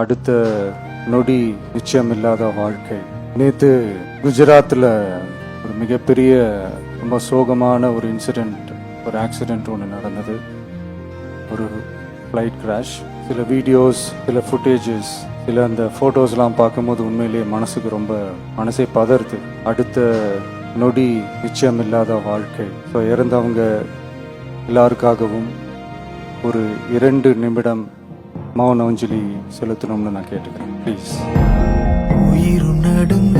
அடுத்த நொடி நிச்சயமில்லாத வாழ்க்கை. நேற்று குஜராத்தில் ஒரு மிகப்பெரிய ரொம்ப சோகமான ஒரு இன்சிடெண்ட், ஒரு ஆக்சிடெண்ட் ஒன்று நடந்தது. ஒரு ஃப்ளைட் கிராஷ். சில வீடியோஸ், சில ஃபுட்டேஜஸ், சில அந்த ஃபோட்டோஸ்லாம் பார்க்கும்போது உண்மையிலேயே மனசே பதறுது. அடுத்த நொடி நிச்சயமில்லாத வாழ்க்கை. ஸோ இறந்தவங்க எல்லாருக்காகவும் ஒரு 2 நிமிடம் மௌன அஞ்சலி செலுத்தணும்னு நான் கேட்டுக்கிறேன். ப்ளீஸ். உயிர் நடுங்க